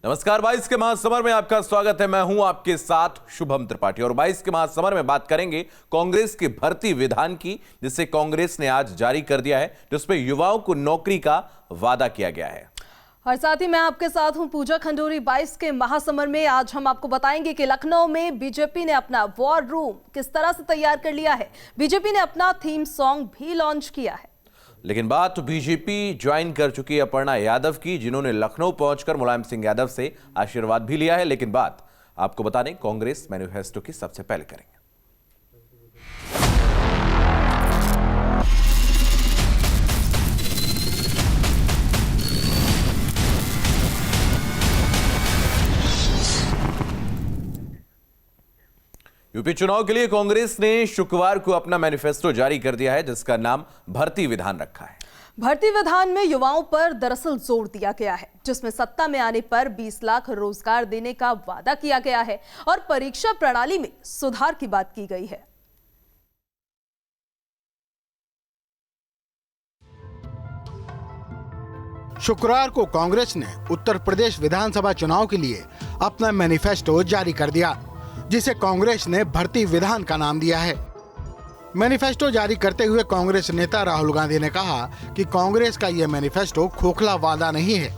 नमस्कार। 22 के महासमर में आपका स्वागत है। मैं हूं आपके साथ शुभम त्रिपाठी और 22 के महासमर में बात करेंगे कांग्रेस के भर्ती विधान की, जिसे कांग्रेस ने आज जारी कर दिया है, जिसमें युवाओं को नौकरी का वादा किया गया है। और साथ ही मैं आपके साथ हूं पूजा खंडूरी। 22 के महासमर में आज हम आपको बताएंगे कि लखनऊ में बीजेपी ने अपना वॉर रूम किस तरह से तैयार कर लिया है। बीजेपी ने अपना थीम सॉन्ग भी लॉन्च किया है। लेकिन बात बीजेपी ज्वाइन कर चुकी अपर्णा यादव की, जिन्होंने लखनऊ पहुंचकर मुलायम सिंह यादव से आशीर्वाद भी लिया है। लेकिन बात आपको बता दें कांग्रेस मैनिफेस्टो की सबसे पहले करेंगे। यूपी चुनाव के लिए कांग्रेस ने शुक्रवार को अपना मैनिफेस्टो जारी कर दिया है, जिसका नाम भर्ती विधान रखा है। भर्ती विधान में युवाओं पर दरअसल जोर दिया गया है, जिसमें सत्ता में आने पर 20 लाख रोजगार देने का वादा किया गया है और परीक्षा प्रणाली में सुधार की बात की गई है। शुक्रवार को कांग्रेस ने उत्तर प्रदेश विधानसभा चुनाव के लिए अपना मैनिफेस्टो जारी कर दिया, जिसे कांग्रेस ने भर्ती विधान का नाम दिया है। मैनिफेस्टो जारी करते हुए कांग्रेस नेता राहुल गांधी ने कहा कि कांग्रेस का यह मैनिफेस्टो खोखला वादा नहीं है।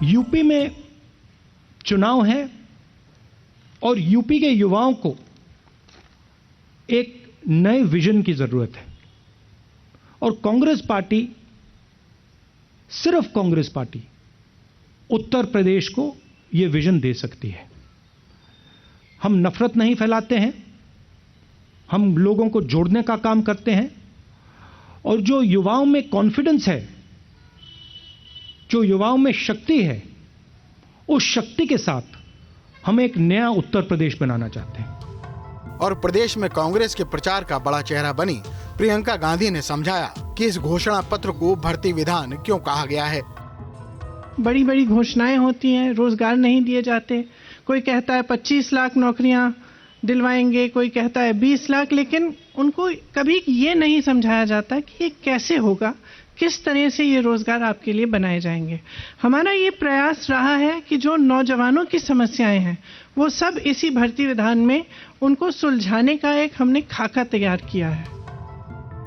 यूपी में चुनाव है और यूपी के युवाओं को एक नए विजन की जरूरत है और कांग्रेस पार्टी, सिर्फ कांग्रेस पार्टी उत्तर प्रदेश को यह विजन दे सकती है। हम नफरत नहीं फैलाते हैं, हम लोगों को जोड़ने का काम करते हैं और जो युवाओं में कॉन्फिडेंस है, जो युवाओं में शक्ति है, उस शक्ति के साथ हम एक नया उत्तर प्रदेश बनाना चाहते हैं। और प्रदेश में कांग्रेस के प्रचार का बड़ा चेहरा बनी प्रियंका गांधी ने समझाया कि इस घोषणा पत्र को भर्ती विधान क्यों कहा गया है। बड़ी बड़ी घोषणाएं होती हैं, रोजगार नहीं दिए जाते। कोई कहता है 25 लाख नौकरियां दिलवाएंगे, कोई कहता है 20 लाख, लेकिन उनको कभी ये नहीं समझाया जाता कि ये कैसे होगा, किस तरह से ये रोजगार आपके लिए बनाए जाएंगे। हमारा ये प्रयास रहा है कि जो नौजवानों की समस्याएं हैं वो सब इसी भर्ती विधान में उनको सुलझाने का एक हमने खाका तैयार किया है।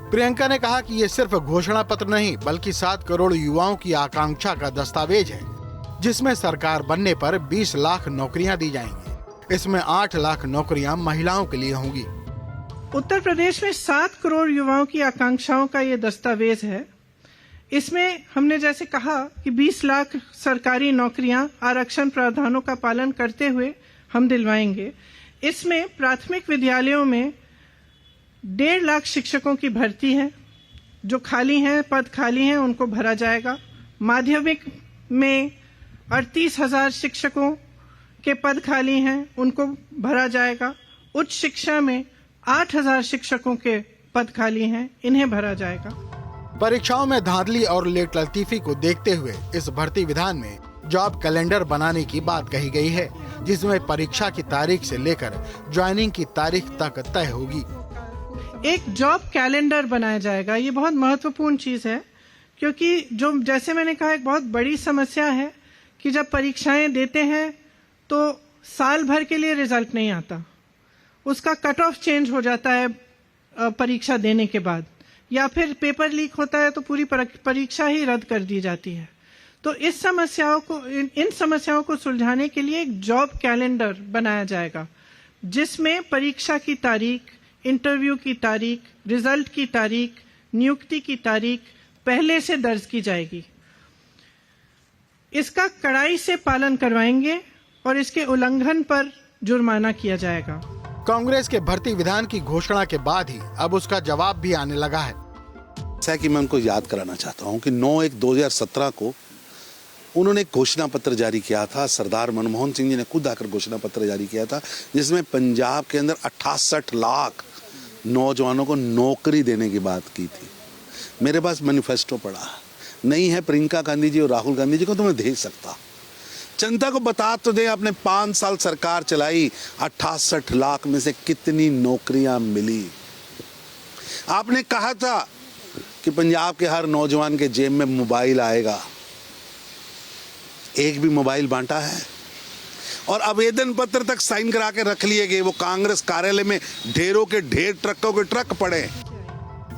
प्रियंका ने कहा कि ये सिर्फ घोषणा पत्र नहीं बल्कि 7 करोड़ युवाओं की आकांक्षा का दस्तावेज है, जिसमें सरकार बनने पर 20 लाख नौकरियां दी जाएंगी। इसमें 8 लाख नौकरियां महिलाओं के लिए होंगी। उत्तर प्रदेश में 7 करोड़ युवाओं की आकांक्षाओं का ये दस्तावेज है। इसमें हमने जैसे कहा कि 20 लाख सरकारी नौकरियां आरक्षण प्रावधानों का पालन करते हुए हम दिलवाएंगे। इसमें प्राथमिक विद्यालयों में 1.5 लाख शिक्षकों की भर्ती है, जो खाली हैं, पद खाली हैं, उनको भरा जाएगा। माध्यमिक में 38,000 शिक्षकों के पद खाली हैं, उनको भरा जाएगा। उच्च शिक्षा में 8,000 शिक्षकों के पद खाली हैं, इन्हें भरा जाएगा। परीक्षाओं में धांधली और लेट लतीफी को देखते हुए इस भर्ती विधान में जॉब कैलेंडर बनाने की बात कही गई है, जिसमें परीक्षा की तारीख से लेकर ज्वाइनिंग की तारीख तक तय होगी। एक जॉब कैलेंडर बनाया जाएगा। ये बहुत महत्वपूर्ण चीज है, क्योंकि जो जैसे मैंने कहा एक बहुत बड़ी समस्या है कि जब परीक्षाएं देते हैं तो साल भर के लिए रिजल्ट नहीं आता, उसका कट ऑफ चेंज हो जाता है परीक्षा देने के बाद, या फिर पेपर लीक होता है तो पूरी परीक्षा ही रद्द कर दी जाती है। तो इन समस्याओं को सुलझाने के लिए एक जॉब कैलेंडर बनाया जाएगा, जिसमें परीक्षा की तारीख, इंटरव्यू की तारीख, रिजल्ट की तारीख, नियुक्ति की तारीख पहले से दर्ज की जाएगी। इसका कड़ाई से पालन करवाएंगे और इसके उल्लंघन पर जुर्माना किया जाएगा। कांग्रेस के भर्ती विधान की घोषणा के बाद ही अब उसका जवाब भी आने लगा है। जैसा कि मैं उनको याद कराना चाहता हूं कि 9/1/2017 को उन्होंने एक घोषणा पत्र जारी किया था। सरदार मनमोहन सिंह जी ने खुद आकर घोषणा पत्र जारी किया था, जिसमें पंजाब के अंदर 68 लाख नौजवानों को नौकरी देने की बात की थी। मेरे पास मैनिफेस्टो पड़ा नहीं है, प्रियंका गांधी जी और राहुल गांधी जी को तो मैं भेज सकता। जनता को बता तो दें, आपने 5 साल सरकार चलाई, 68 लाख में से कितनी नौकरियां मिली। आपने कहा था कि पंजाब के हर नौजवान के जेब में मोबाइल आएगा, एक भी मोबाइल बांटा है? और आवेदन पत्र तक साइन करा के रख लिए गए। वो कांग्रेस कार्यालय में ढेरों के ढेर, ट्रकों के ट्रक पड़े।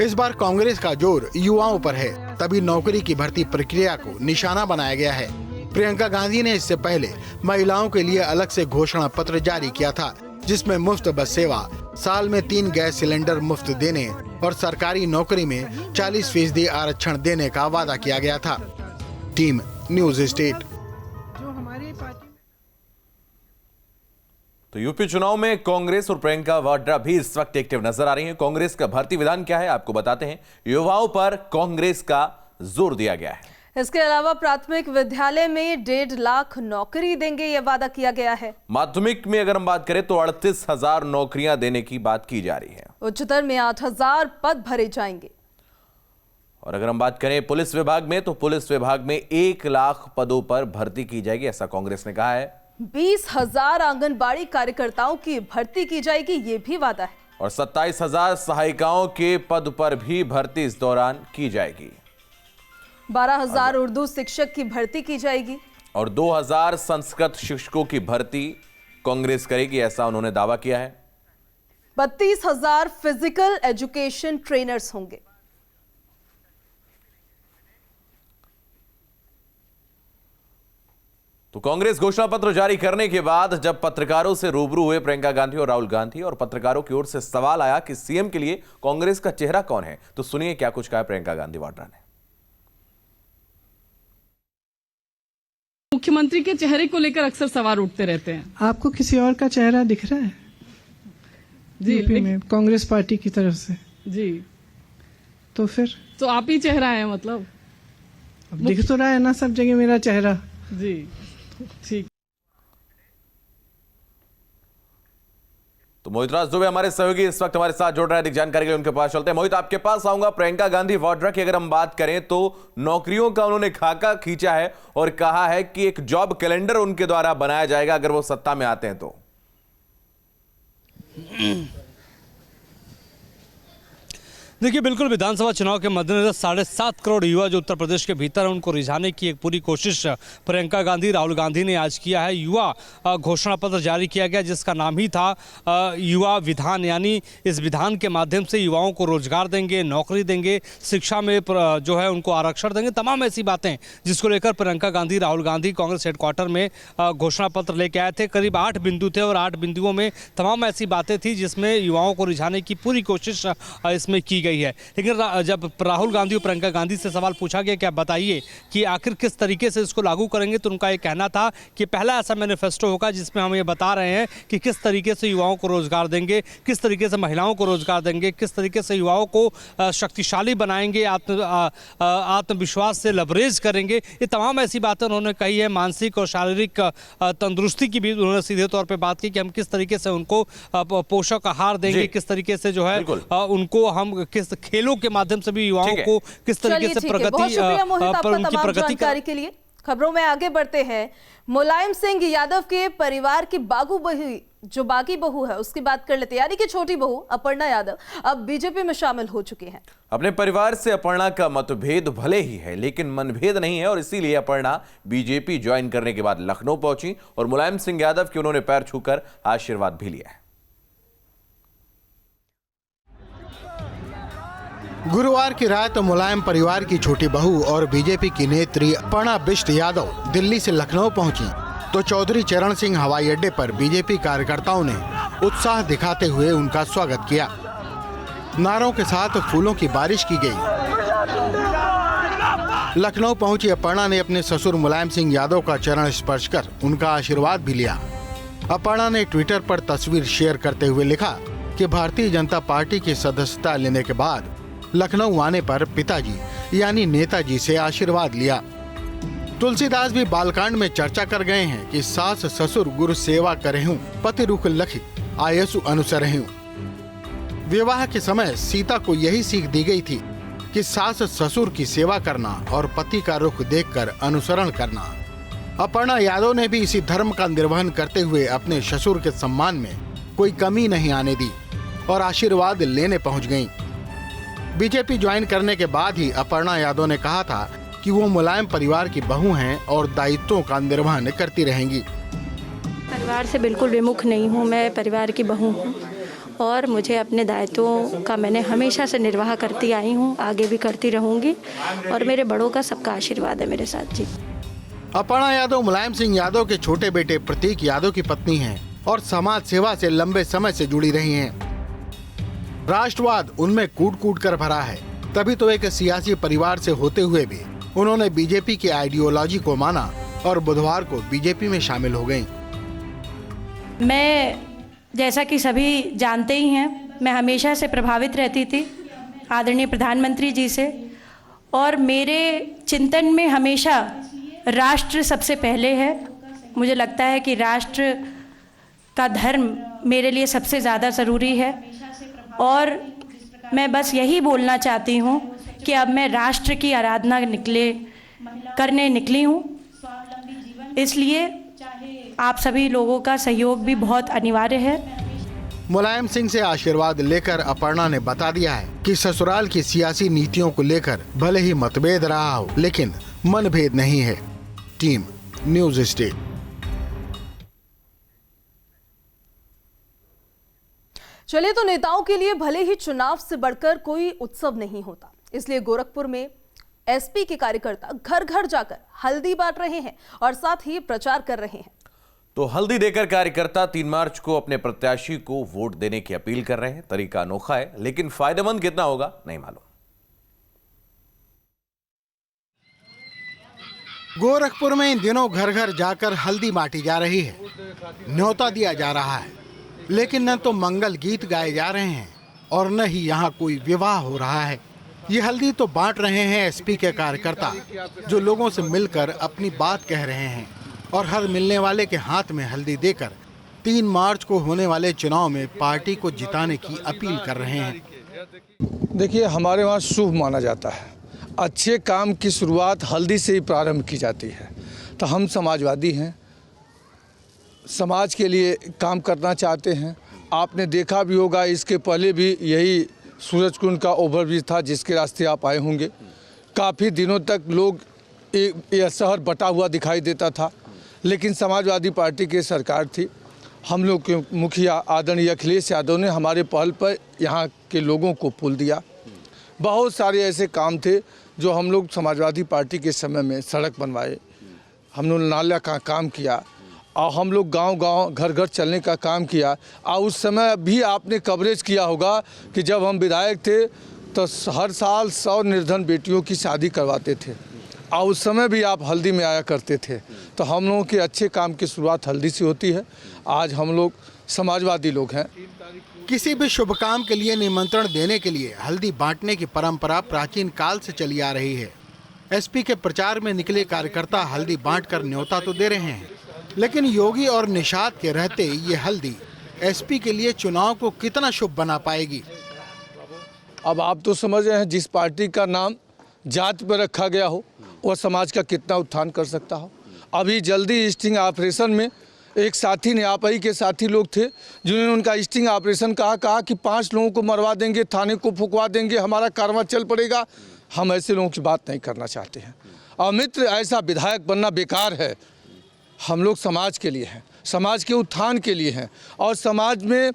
इस बार कांग्रेस का जोर युवाओं पर है, तभी नौकरी की भर्ती प्रक्रिया को निशाना बनाया गया है। प्रियंका गांधी ने इससे पहले महिलाओं के लिए अलग से घोषणा पत्र जारी किया था, जिसमें मुफ्त बस सेवा, साल में 3 गैस सिलेंडर मुफ्त देने और सरकारी नौकरी में 40% आरक्षण देने का वादा किया गया था। Team news state. जो हमारी पार्टी तो यूपी चुनाव में कांग्रेस और प्रियंका वाड्रा भी इस वक्त एक्टिव नजर आ रही हैं। कांग्रेस का भर्ती विधान क्या है आपको बताते हैं। युवाओं पर कांग्रेस का जोर दिया गया है। इसके अलावा प्राथमिक विद्यालय में 1.5 लाख नौकरी देंगे, यह वादा किया गया है। माध्यमिक में अगर हम बात करें तो 38,000 नौकरियां देने की बात की जा रही है। उच्चतर में 8,000 पद भरे जाएंगे। और अगर हम बात करें पुलिस विभाग में तो पुलिस विभाग में 1 लाख पदों पर भर्ती की जाएगी, ऐसा कांग्रेस ने कहा है। 20,000 आंगनबाड़ी कार्यकर्ताओं की भर्ती की जाएगी, ये भी वादा है। और 27,000 सहायिकाओं के पद पर भी भर्ती इस दौरान की जाएगी। 12,000 उर्दू शिक्षक की भर्ती की जाएगी और 2,000 संस्कृत शिक्षकों की भर्ती कांग्रेस करेगी, ऐसा उन्होंने दावा किया है। 32,000 फिजिकल एजुकेशन ट्रेनर्स होंगे। तो कांग्रेस घोषणा पत्र जारी करने के बाद जब पत्रकारों से रूबरू हुए प्रियंका गांधी और राहुल गांधी और पत्रकारों की ओर से सवाल आया कि सीएम के लिए कांग्रेस का चेहरा कौन है, तो सुनिए क्या कुछ कहा प्रियंका गांधी वाड्रा ने। मुख्यमंत्री के चेहरे को लेकर अक्सर सवाल उठते रहते हैं। आपको किसी और का चेहरा दिख रहा है जी यूपी में कांग्रेस पार्टी की तरफ से? जी, तो फिर तो आप ही चेहरा है मतलब? अब दिख तो रहा है ना सब जगह मेरा चेहरा। जी ठीक। तो मोहित राज दुबे हमारे सहयोगी इस वक्त हमारे साथ जुड़ रहे हैं। अधिक जानकारी के लिए उनके पास चलते हैं। मोहित, आपके पास आऊंगा। प्रियंका गांधी वाड्रा की अगर हम बात करें तो नौकरियों का उन्होंने खाका खींचा है और कहा है कि एक जॉब कैलेंडर उनके द्वारा बनाया जाएगा अगर वो सत्ता में आते हैं तो। देखिए, बिल्कुल विधानसभा चुनाव के मद्देनजर 7.5 करोड़ युवा जो उत्तर प्रदेश के भीतर है उनको रिझाने की एक पूरी कोशिश प्रियंका गांधी, राहुल गांधी ने आज किया है। युवा घोषणा पत्र जारी किया गया जिसका नाम ही था युवा विधान, यानी इस विधान के माध्यम से युवाओं को रोजगार देंगे, नौकरी देंगे, शिक्षा में जो है उनको आरक्षण देंगे, तमाम ऐसी बातें जिसको लेकर प्रियंका गांधी, राहुल गांधी कांग्रेस हेडक्वार्टर में घोषणा पत्र लेके आए थे। करीब 8 बिंदु थे और 8 बिंदुओं में तमाम ऐसी बातें थी जिसमें युवाओं को रिझाने की पूरी कोशिश इसमें की गई है। लेकिन जब राहुल गांधी और प्रियंका गांधी से सवाल पूछा गया कि आप बताइए कि आखिर किस तरीके से इसको लागू करेंगे, तो उनका ये कहना था कि पहला ऐसा मैनिफेस्टो होगा जिसमें हम ये बता रहे हैं कि किस तरीके से युवाओं को रोजगार देंगे, किस तरीके से महिलाओं को रोजगार देंगे, किस तरीके से युवाओं को शक्तिशाली बनाएंगे, आत्मविश्वास से लवरेज करेंगे। ये तमाम ऐसी बातें उन्होंने कही है। मानसिक और शारीरिक तंदुरुस्ती की भी उन्होंने सीधे तौर पर बात की कि हम किस तरीके से उनको पोषक आहार देंगे, किस तरीके से जो है उनको हम किस खेलों के माध्यम से भी युवाओं को किस तरीके से उनकी प्रगति के लिए। खबरों में आगे बढ़ते हैं। मुलायम सिंह यादव के परिवार की जो बागी बहू है उसकी बात कर लेते हैं, यानी कि छोटी बहू अपर्णा यादव अब बीजेपी में शामिल हो चुकी हैं। अपने परिवार से अपर्णा का मतभेद भले ही है लेकिन मनभेद नहीं है और इसीलिए अपर्णा बीजेपी ज्वाइन करने के बाद लखनऊ पहुंची और मुलायम सिंह यादव के उन्होंने पैर छूकर आशीर्वाद भी लिया है। गुरुवार की रात मुलायम परिवार की छोटी बहू और बीजेपी की नेत्री अपर्णा बिष्ट यादव दिल्ली से लखनऊ पहुंची तो चौधरी चरण सिंह हवाई अड्डे पर बीजेपी कार्यकर्ताओं ने उत्साह दिखाते हुए उनका स्वागत किया। नारों के साथ फूलों की बारिश की गई। लखनऊ पहुंची अपर्णा ने अपने ससुर मुलायम सिंह यादव का चरण स्पर्श कर उनका आशीर्वाद भी लिया। अपर्णा ने ट्विटर पर तस्वीर शेयर करते हुए लिखा कि भारतीय जनता पार्टी की सदस्यता लेने के बाद लखनऊ आने पर पिताजी यानी नेताजी से आशीर्वाद लिया। तुलसीदास भी बालकांड में चर्चा कर गए हैं कि सास ससुर गुरु सेवा करहूं, पति रुख लखी आयसु अनुसरहूं। विवाह के समय सीता को यही सीख दी गई थी कि सास ससुर की सेवा करना और पति का रुख देखकर अनुसरण करना। अपर्णा यादव ने भी इसी धर्म का निर्वहन करते हुए अपने ससुर के सम्मान में कोई कमी नहीं आने दी और आशीर्वाद लेने पहुंच गईं। बीजेपी ज्वाइन करने के बाद ही अपर्णा यादव ने कहा था कि कि वो मुलायम परिवार की बहू हैं और दायित्वों का निर्वहन करती रहेंगी। परिवार से बिल्कुल विमुख नहीं हूँ, मैं परिवार की बहू हूँ और मुझे अपने दायित्वों का मैंने हमेशा से निर्वाह करती आई हूँ, आगे भी करती रहूँगी और मेरे बड़ों का सबका आशीर्वाद है मेरे साथ। जी। अपर्णा यादव मुलायम सिंह यादव के छोटे बेटे प्रतीक यादव की पत्नी हैं और समाज सेवा से लंबे समय से जुड़ी रही हैं। राष्ट्रवाद उनमें कूट कूट कर भरा है, तभी तो एक सियासी परिवार से होते हुए भी उन्होंने बीजेपी की आइडियोलॉजी को माना और बुधवार को बीजेपी में शामिल हो गईं। मैं जैसा कि सभी जानते ही हैं, मैं हमेशा से प्रभावित रहती थी आदरणीय प्रधानमंत्री जी से और मेरे चिंतन में हमेशा राष्ट्र सबसे पहले है। मुझे लगता है कि राष्ट्र का धर्म मेरे लिए सबसे ज़्यादा ज़रूरी है और मैं बस यही बोलना चाहती हूँ कि अब मैं राष्ट्र की आराधना करने निकली हूँ, इसलिए आप सभी लोगों का सहयोग भी बहुत अनिवार्य है। मुलायम सिंह से आशीर्वाद लेकर अपर्णा ने बता दिया है कि ससुराल की सियासी नीतियों को लेकर भले ही मतभेद रहा हो, लेकिन मनभेद नहीं है। Team news state. चलिए, तो नेताओं के लिए भले ही चुनाव से बढ़कर कोई उत्सव नहीं होता, इसलिए गोरखपुर में एसपी के कार्यकर्ता घर घर जाकर हल्दी बांट रहे हैं और साथ ही प्रचार कर रहे हैं। तो हल्दी देकर कार्यकर्ता 3 मार्च को अपने प्रत्याशी को वोट देने की अपील कर रहे हैं। तरीका अनोखा है, लेकिन फायदेमंद कितना होगा नहीं मालूम। गोरखपुर में इन दिनों घर घर जाकर हल्दी बांटी जा रही है, न्योता दिया जा रहा है, लेकिन न तो मंगल गीत गाए जा रहे हैं और न ही यहाँ कोई विवाह हो रहा है। ये हल्दी तो बांट रहे हैं एसपी के कार्यकर्ता, जो लोगों से मिलकर अपनी बात कह रहे हैं और हर मिलने वाले के हाथ में हल्दी देकर 3 मार्च को होने वाले चुनाव में पार्टी को जिताने की अपील कर रहे हैं। देखिए, हमारे वहाँ शुभ माना जाता है, अच्छे काम की शुरुआत हल्दी से ही प्रारंभ की जाती है। तो हम समाजवादी हैं, समाज के लिए काम करना चाहते हैं। आपने देखा भी होगा, इसके पहले भी यही सूरजकुंड का ओवरब्रिज था जिसके रास्ते आप आए होंगे। काफ़ी दिनों तक लोग यह शहर बटा हुआ दिखाई देता था, लेकिन समाजवादी पार्टी की सरकार थी। हम लोग के मुखिया आदरणीय अखिलेश यादव ने हमारे पहल पर यहाँ के लोगों को पुल दिया। बहुत सारे ऐसे काम थे जो हम लोग समाजवादी पार्टी के समय में सड़क बनवाए, हम लोग नाला का काम किया और हम लोग गांव-गांव घर-घर चलने का काम किया। और उस समय भी आपने कवरेज किया होगा कि जब हम विधायक थे तो हर साल 100 निर्धन बेटियों की शादी करवाते थे और उस समय भी आप हल्दी में आया करते थे। तो हम लोगों के अच्छे काम की शुरुआत हल्दी से होती है। आज हम लोग समाजवादी लोग हैं। किसी भी शुभ काम के लिए निमंत्रण देने के लिए हल्दी बांटने की परंपरा प्राचीन काल से चली आ रही है। एसपी के प्रचार में निकले कार्यकर्ता हल्दी बांटकर न्योता तो दे रहे हैं, लेकिन योगी और निषाद के रहते ये हल्दी एसपी के लिए चुनाव को कितना शुभ बना पाएगी। अब आप तो समझ रहे हैं, जिस पार्टी का नाम जात पर रखा गया हो वह समाज का कितना उत्थान कर सकता हो। अभी जल्दी स्टिंग ऑपरेशन में एक साथी ने, आप ही के साथी लोग थे जिन्होंने उनका स्टिंग ऑपरेशन कहा कि 5 लोगों को मरवा देंगे, थाने को फुकवा देंगे, हमारा कारवां चल पड़ेगा। हम ऐसे लोगों की बात नहीं करना चाहते हैं। और मित्र, ऐसा विधायक बनना बेकार है। हम लोग समाज के लिए हैं, समाज के उत्थान के लिए हैं और समाज में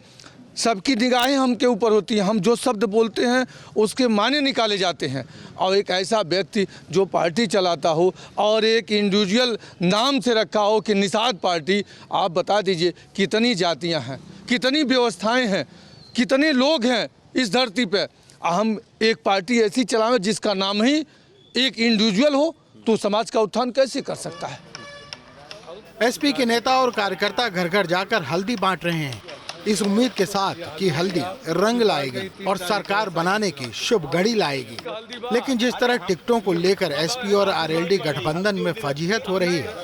सबकी निगाहें हम के ऊपर होती हैं। हम जो शब्द बोलते हैं उसके माने निकाले जाते हैं। और एक ऐसा व्यक्ति जो पार्टी चलाता हो और एक इंडिविजुअल नाम से रखा हो कि निषाद पार्टी, आप बता दीजिए कितनी जातियां हैं, कितनी व्यवस्थाएं हैं, कितने लोग हैं इस धरती पे। हम एक पार्टी ऐसी चलावें जिसका नाम ही एक इंडिविजुअल हो, तो समाज का उत्थान कैसे कर सकता है। एसपी के नेता और कार्यकर्ता घर घर जाकर हल्दी बांट रहे हैं, इस उम्मीद के साथ कि हल्दी रंग लाएगी और सरकार बनाने की शुभ घड़ी लाएगी। लेकिन जिस तरह टिकटों को लेकर एसपी और आरएलडी गठबंधन में फजीहत हो रही है,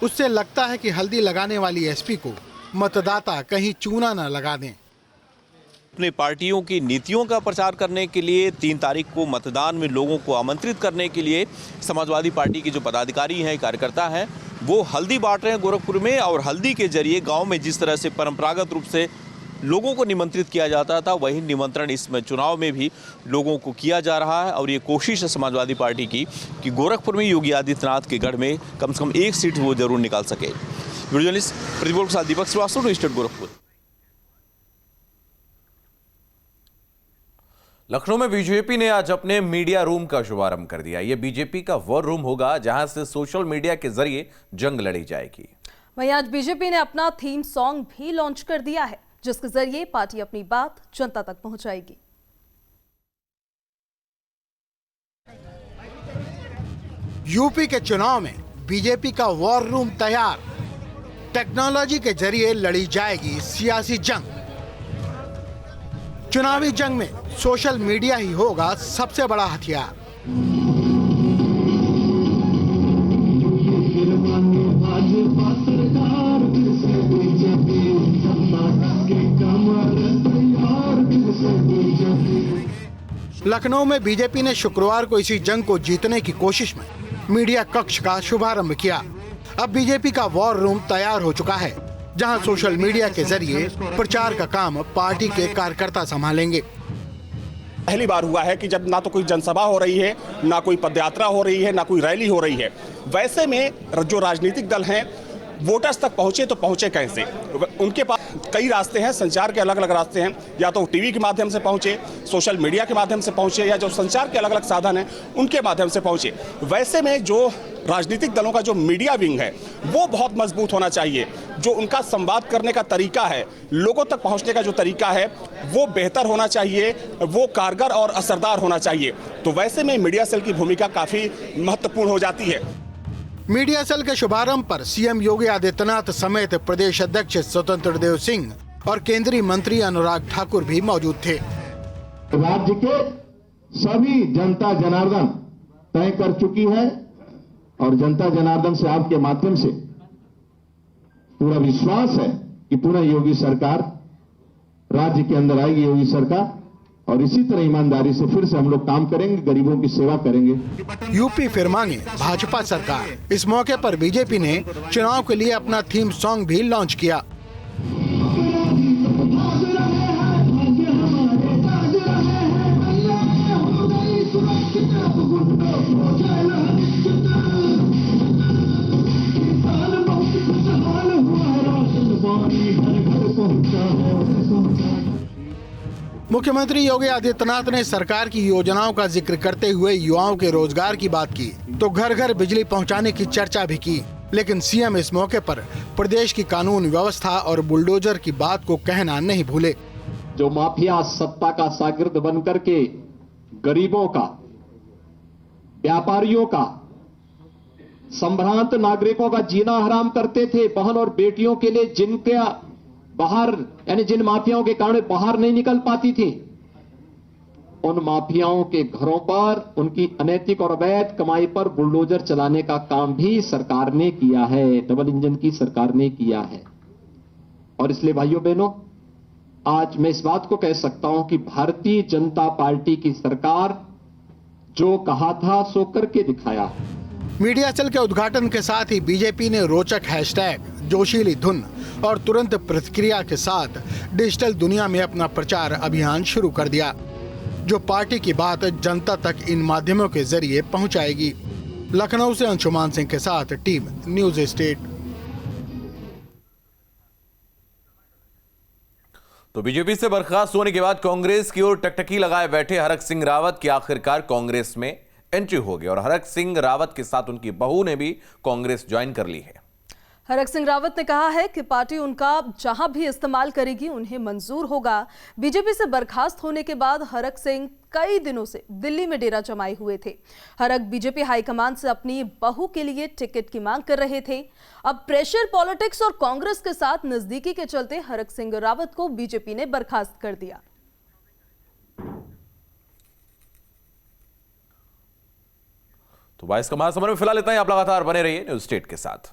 उससे लगता है कि हल्दी लगाने वाली एसपी को मतदाता कहीं चूना न लगा दें। अपने पार्टियों की नीतियों का प्रचार करने के लिए 3 तारीख को मतदान में लोगों को आमंत्रित करने के लिए समाजवादी पार्टी के जो पदाधिकारी हैं, कार्यकर्ता हैं, वो हल्दी बांट रहे हैं गोरखपुर में। और हल्दी के जरिए गांव में जिस तरह से परंपरागत रूप से लोगों को निमंत्रित किया जाता था, वही निमंत्रण इस चुनाव में भी लोगों को किया जा रहा है। और ये कोशिश है समाजवादी पार्टी की कि गोरखपुर में योगी आदित्यनाथ के गढ़ में कम से कम एक सीट वो जरूर निकाल सके। वीडियो जर्नलिस्ट प्रतिबोल के साथ दीपक श्रीवास्तव, स्टेट गोरखपुर। लखनऊ में बीजेपी ने आज अपने मीडिया रूम का शुभारंभ कर दिया। यह बीजेपी का वॉर रूम होगा जहां से सोशल मीडिया के जरिए जंग लड़ी जाएगी। वहीं आज बीजेपी ने अपना थीम सॉन्ग भी लॉन्च कर दिया है, जिसके जरिए पार्टी अपनी बात जनता तक पहुंचाएगी। यूपी के चुनाव में बीजेपी का वॉर रूम तैयार। टेक्नोलॉजी के जरिए लड़ी जाएगी सियासी जंग। चुनावी जंग में सोशल मीडिया ही होगा सबसे बड़ा हथियार। लखनऊ में बीजेपी ने शुक्रवार को इसी जंग को जीतने की कोशिश में मीडिया कक्ष का शुभारंभ किया। अब बीजेपी का वॉर रूम तैयार हो चुका है, जहां सोशल मीडिया के जरिए प्रचार का काम पार्टी के कार्यकर्ता संभालेंगे। पहली बार हुआ है कि जब ना तो कोई जनसभा हो रही है, ना कोई पदयात्रा हो रही है, ना कोई रैली हो रही है, वैसे में जो राजनीतिक दल हैं वोटर्स तक पहुंचे तो पहुंचे कैसे? उनके पास कई रास्ते हैं, संचार के अलग अलग रास्ते हैं। या तो टीवी के माध्यम से पहुंचे, सोशल मीडिया के माध्यम से पहुंचे, या जो संचार के अलग अलग साधन हैं उनके माध्यम से पहुंचे। वैसे में जो राजनीतिक दलों का जो मीडिया विंग है वो बहुत मजबूत होना चाहिए। जो उनका संवाद करने का तरीका है, लोगों तक पहुंचने का जो तरीका है वो बेहतर होना चाहिए, वो कारगर और असरदार होना चाहिए। तो वैसे में मीडिया सेल की भूमिका काफी महत्वपूर्ण हो जाती है। मीडिया सेल के शुभारंभ पर सीएम योगी आदित्यनाथ समेत प्रदेश अध्यक्ष स्वतंत्र देव सिंह और केंद्रीय मंत्री अनुराग ठाकुर भी मौजूद थे। राज्य के सभी जनता जनार्दन तय कर चुकी है और जनता जनार्दन से आपके माध्यम से पूरा विश्वास है कि पुनः योगी सरकार राज्य के अंदर आएगी, योगी सरकार, और इसी तरह ईमानदारी से फिर से हम लोग काम करेंगे, गरीबों की सेवा करेंगे। यूपी फिर मांगे भाजपा सरकार। इस मौके पर बीजेपी ने चुनाव के लिए अपना थीम सॉन्ग भी लॉन्च किया। मुख्यमंत्री योगी आदित्यनाथ ने सरकार की योजनाओं का जिक्र करते हुए युवाओं के रोजगार की बात की, तो घर घर बिजली पहुंचाने की चर्चा भी की। लेकिन सीएम इस मौके पर प्रदेश की कानून व्यवस्था और बुलडोजर की बात को कहना नहीं भूले। जो माफिया सत्ता का शागिर्द बनकर के गरीबों का, व्यापारियों का, संभ्रांत नागरिकों का जीना हराम करते थे, बहन और बेटियों के लिए जिनके बाहर यानी जिन माफियाओं के कारण बाहर नहीं निकल पाती थी, उन माफियाओं के घरों पर, उनकी अनैतिक और अवैध कमाई पर बुलडोजर चलाने का काम भी सरकार ने किया है, डबल इंजन की सरकार ने किया है। और इसलिए भाइयों बहनों, आज मैं इस बात को कह सकता हूं कि भारतीय जनता पार्टी की सरकार जो कहा था सो करके दिखाया। मीडिया सेल के उद्घाटन के साथ ही बीजेपी ने रोचक हैशटैग, जोशीली धुन और तुरंत प्रतिक्रिया के साथ डिजिटल दुनिया में अपना प्रचार अभियान शुरू कर दिया, जो पार्टी की बात जनता तक इन माध्यमों के जरिए पहुंचाएगी। लखनऊ से अंशुमान सिंह के साथ टीम न्यूज स्टेट। तो बीजेपी से बर्खास्त होने के बाद कांग्रेस की ओर टकटकी लगाए बैठे हरक सिंह रावत की आखिरकार कांग्रेस में एंट्री हो गई और हरक सिंह रावत के साथ उनकी बहू ने भी कांग्रेस ज्वाइन कर ली है। हरक सिंह रावत ने कहा है कि पार्टी उनका जहां भी इस्तेमाल करेगी उन्हें मंजूर होगा। बीजेपी से बर्खास्त होने के बाद हरक सिंह कई दिनों से दिल्ली में डेरा जमाए हुए थे। हरक बीजेपी हाईकमान से अपनी बहू के लिए टिकट की मांग कर रहे थे। अब प्रेशर पॉलिटिक्स और कांग्रेस के साथ नजदीकी के चलते हरक सिंह रावत को बीजेपी ने बर्खास्त कर दिया। तो 22 का महासमर में फिलहाल इतना ही। आप लगातार बने रहिए न्यूज स्टेट के साथ।